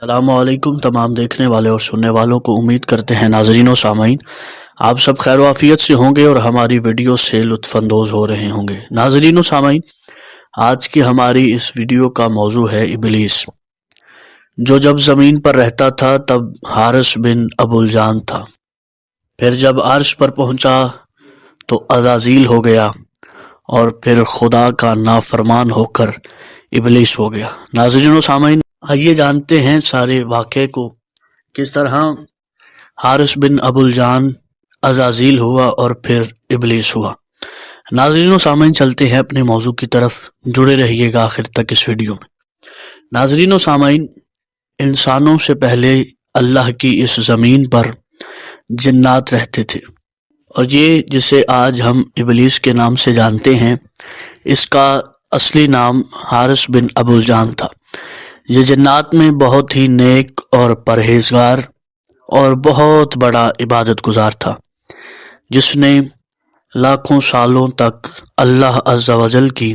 السلام علیکم تمام دیکھنے والے اور سننے والوں کو، امید کرتے ہیں ناظرین و سامعین آپ سب خیر و عافیت سے ہوں گے اور ہماری ویڈیو سے لطف اندوز ہو رہے ہوں گے۔ ناظرین و سامعین، آج کی ہماری اس ویڈیو کا موضوع ہے ابلیس، جو جب زمین پر رہتا تھا تب حارث بن ابو الجان تھا، پھر جب عرش پر پہنچا تو عزازیل ہو گیا، اور پھر خدا کا نافرمان ہو کر ابلیس ہو گیا۔ ناظرین و سامعین، آئیے جانتے ہیں سارے واقعے کو، کس طرح حارث بن ابو الجان عزازیل ہوا اور پھر ابلیس ہوا۔ ناظرین و سامعین، چلتے ہیں اپنے موضوع کی طرف، جڑے رہیے گا آخر تک اس ویڈیو میں۔ ناظرین و سامعین، انسانوں سے پہلے اللہ کی اس زمین پر جنات رہتے تھے، اور یہ جسے آج ہم ابلیس کے نام سے جانتے ہیں، اس کا اصلی نام حارث بن ابو الجان تھا۔ یہ جنات میں بہت ہی نیک اور پرہیزگار اور بہت بڑا عبادت گزار تھا، جس نے لاکھوں سالوں تک اللہ عز و جل کی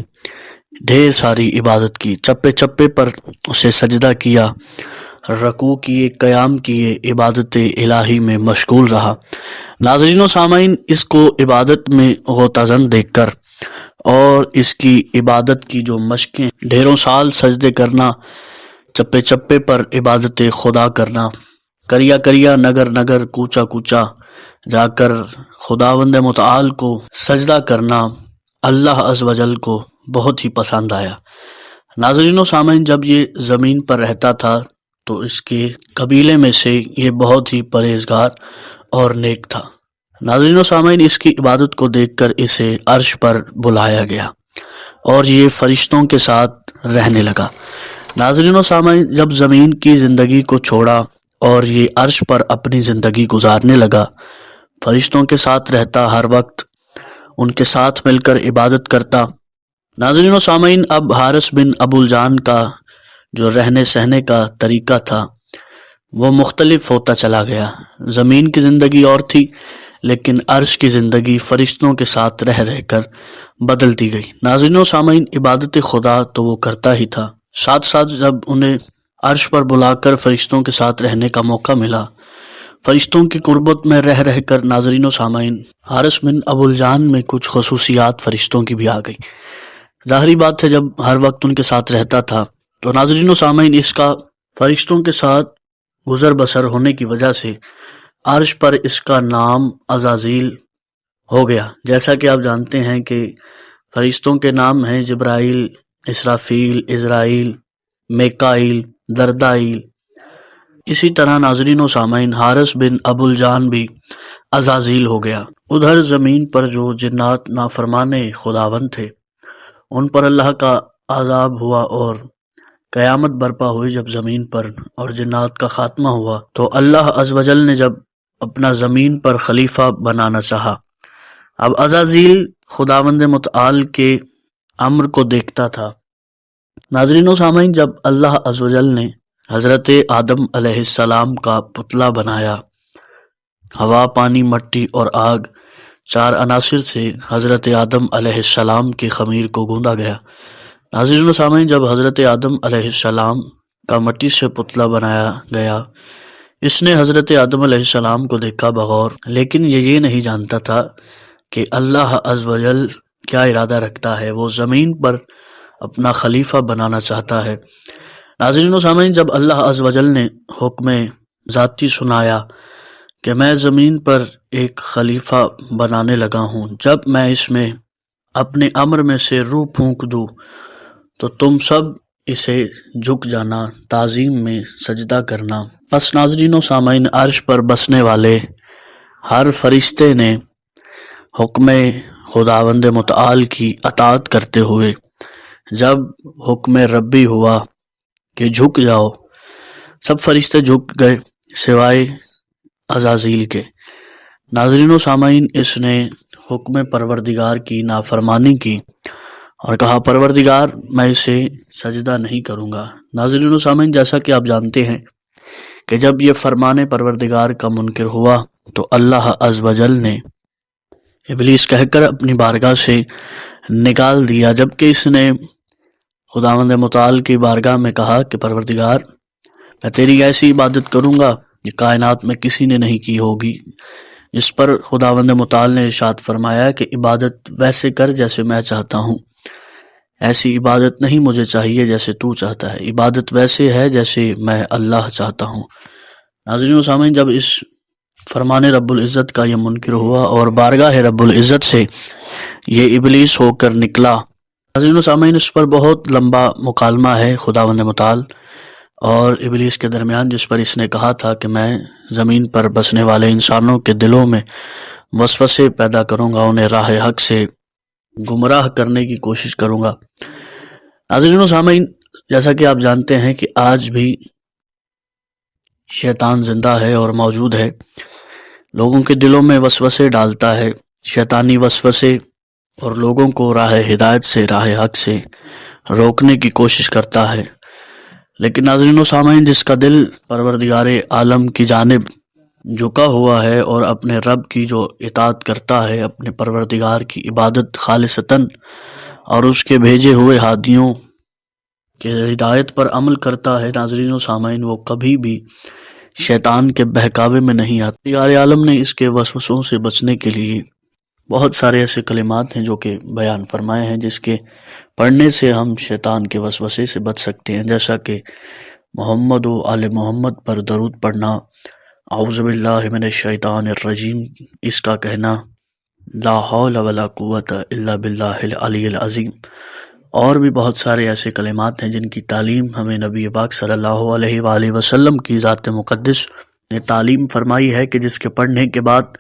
ڈھیر ساری عبادت کی، چپے چپے پر اسے سجدہ کیا، رکوع کیے، قیام کیے، عبادت الہی میں مشغول رہا۔ ناظرین و سامعین، اس کو عبادت میں غوطہ زن دیکھ کر اور اس کی عبادت کی جو مشقیں، ڈھیروں سال سجدے کرنا، چپے چپے پر عبادت خدا کرنا، کریا کریا، نگر نگر، کوچا کوچا جا کر خداوند متعال کو سجدہ کرنا، اللہ عز و جل کو بہت ہی پسند آیا۔ ناظرین و سامعین، جب یہ زمین پر رہتا تھا تو اس کے قبیلے میں سے یہ بہت ہی پرہیزگار اور نیک تھا۔ ناظرین و سامعین، اس کی عبادت کو دیکھ کر اسے عرش پر بلایا گیا اور یہ فرشتوں کے ساتھ رہنے لگا۔ ناظرین و سامعین، جب زمین کی زندگی کو چھوڑا اور یہ عرش پر اپنی زندگی گزارنے لگا، فرشتوں کے ساتھ رہتا، ہر وقت ان کے ساتھ مل کر عبادت کرتا۔ ناظرین و سامعین، اب حارث بن ابو الجان کا جو رہنے سہنے کا طریقہ تھا وہ مختلف ہوتا چلا گیا۔ زمین کی زندگی اور تھی، لیکن عرش کی زندگی فرشتوں کے ساتھ رہ رہ کر بدلتی گئی۔ ناظرین و سامعین، عبادت خدا تو وہ کرتا ہی تھا، ساتھ ساتھ جب انہیں عرش پر بلا کر فرشتوں کے ساتھ رہنے کا موقع ملا، فرشتوں کی قربت میں رہ رہ کر، ناظرین و سامعین، حارث بن ابو الجان میں کچھ خصوصیات فرشتوں کی بھی آ گئی۔ ظاہری بات ہے، جب ہر وقت ان کے ساتھ رہتا تھا تو ناظرین و سامعین، اس کا فرشتوں کے ساتھ گزر بسر ہونے کی وجہ سے عرش پر اس کا نام عزازیل ہو گیا۔ جیسا کہ آپ جانتے ہیں کہ فرشتوں کے نام ہیں جبرائیل، اسرافیل، عزرائیل، میکائیل، دردائیل۔ اسی طرح ناظرین و سامعین، حارث بن ابو الجان بھی عزازیل ہو گیا۔ ادھر زمین پر جو جنات نافرمان خداوند تھے، ان پر اللہ کا عذاب ہوا اور قیامت برپا ہوئی جب زمین پر، اور جنات کا خاتمہ ہوا تو اللہ عز و جل نے جب اپنا زمین پر خلیفہ بنانا چاہا، اب عزازیل خداوند متعال کے امر کو دیکھتا تھا۔ ناظرین و سامعین، جب اللہ عز و جل نے حضرت آدم علیہ السلام کا پتلا بنایا، ہوا، پانی، مٹی اور آگ، چار عناصر سے حضرت آدم علیہ السلام کی خمیر کو گوندا گیا۔ ناظرین و سامعین، جب حضرت آدم علیہ السلام کا مٹی سے پتلا بنایا گیا، اس نے حضرت آدم علیہ السلام کو دیکھا بغور، لیکن یہ نہیں جانتا تھا کہ اللہ عز و جل کیا ارادہ رکھتا ہے، وہ زمین پر اپنا خلیفہ بنانا چاہتا ہے۔ ناظرین و سامعین، جب اللہ عز و جل نے حکم ذاتی سنایا کہ میں زمین پر ایک خلیفہ بنانے لگا ہوں، جب میں اس میں اپنے امر میں سے روح پھونک دوں تو تم سب اسے جھک جانا، تعظیم میں سجدہ کرنا۔ پس ناظرین و سامعین، عرش پر بسنے والے ہر فرشتے نے حکم خداوند متعال کی اطاعت کرتے ہوئے جب حکم ربی ہوا کہ جھک جاؤ، سب فرشتے جھک گئے سوائے عزازیل کے۔ ناظرین و سامعین، اس نے حکم پروردگار کی نافرمانی کی اور کہا، پروردگار میں اسے سجدہ نہیں کروں گا۔ ناظرین و سامعین، جیسا کہ آپ جانتے ہیں کہ جب یہ فرمان پروردگار کا منکر ہوا تو اللہ عز و جل نے ابلیس کہہ کر اپنی بارگاہ سے نکال دیا، جبکہ اس نے خداوند متعال کی بارگاہ میں کہا کہ پروردگار میں تیری ایسی عبادت کروں گا کہ کائنات میں کسی نے نہیں کی ہوگی۔ اس پر خداوند متعال نے ارشاد فرمایا کہ عبادت ویسے کر جیسے میں چاہتا ہوں، ایسی عبادت نہیں مجھے چاہیے جیسے تو چاہتا ہے، عبادت ویسے ہے جیسے میں اللہ چاہتا ہوں۔ ناظرین و سامعین، جب اس فرمان رب العزت کا یہ منکر ہوا اور بارگاہ رب العزت سے یہ ابلیس ہو کر نکلا، ناظرین و سامعین اس پر بہت لمبا مکالمہ ہے خداوند متعال اور ابلیس کے درمیان، جس پر اس نے کہا تھا کہ میں زمین پر بسنے والے انسانوں کے دلوں میں وسوسے پیدا کروں گا، انہیں راہ حق سے گمراہ کرنے کی کوشش کروں گا۔ ناظرین و سامعین، جیسا کہ آپ جانتے ہیں کہ آج بھی شیطان زندہ ہے اور موجود ہے، لوگوں کے دلوں میں وسوسے ڈالتا ہے، شیطانی وسوسے، اور لوگوں کو راہ ہدایت سے، راہ حق سے روکنے کی کوشش کرتا ہے۔ لیکن ناظرین و سامعین، جس کا دل پروردگار عالم کی جانب جھکا ہوا ہے اور اپنے رب کی جو اطاعت کرتا ہے، اپنے پروردگار کی عبادت خالصتاً اور اس کے بھیجے ہوئے ہادیوں کے ہدایت پر عمل کرتا ہے، ناظرین و سامعین، وہ کبھی بھی شیطان کے بہکاوے میں نہیں آتا۔ پروردگار عالم نے اس کے وسوسوں سے بچنے کے لیے بہت سارے ایسے کلمات ہیں جو کہ بیان فرمائے ہیں، جس کے پڑھنے سے ہم شیطان کے وسوسے سے بچ سکتے ہیں، جیسا کہ محمد و آل محمد پر درود پڑھنا، اعوذ باللہ من الشیطان الرجیم، اس کا کہنا، لا حول ولا قوت الا باللہ العلی العظیم، اور بھی بہت سارے ایسے کلمات ہیں جن کی تعلیم ہمیں نبی پاک صلی اللہ علیہ وآلہ وسلم کی ذات مقدس نے تعلیم فرمائی ہے کہ جس کے پڑھنے کے بعد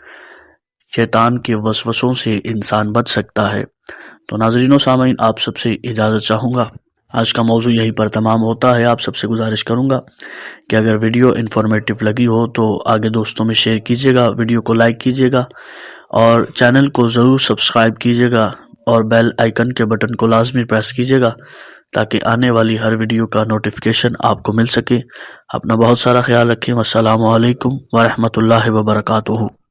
شیطان کے وسوسوں سے انسان بچ سکتا ہے۔ تو ناظرین و سامعین، آپ سب سے اجازت چاہوں گا، آج کا موضوع یہیں پر تمام ہوتا ہے۔ آپ سب سے گزارش کروں گا کہ اگر ویڈیو انفارمیٹو لگی ہو تو آگے دوستوں میں شیئر کیجیے گا، ویڈیو کو لائک کیجیے گا اور چینل کو ضرور سبسکرائب کیجیے گا اور بیل آئیکن کے بٹن کو لازمی پریس کیجیے گا تاکہ آنے والی ہر ویڈیو کا نوٹیفیکیشن آپ کو مل سکے۔ اپنا بہت سارا خیال رکھیں۔ والسلام علیکم ورحمۃ اللہ وبرکاتہ۔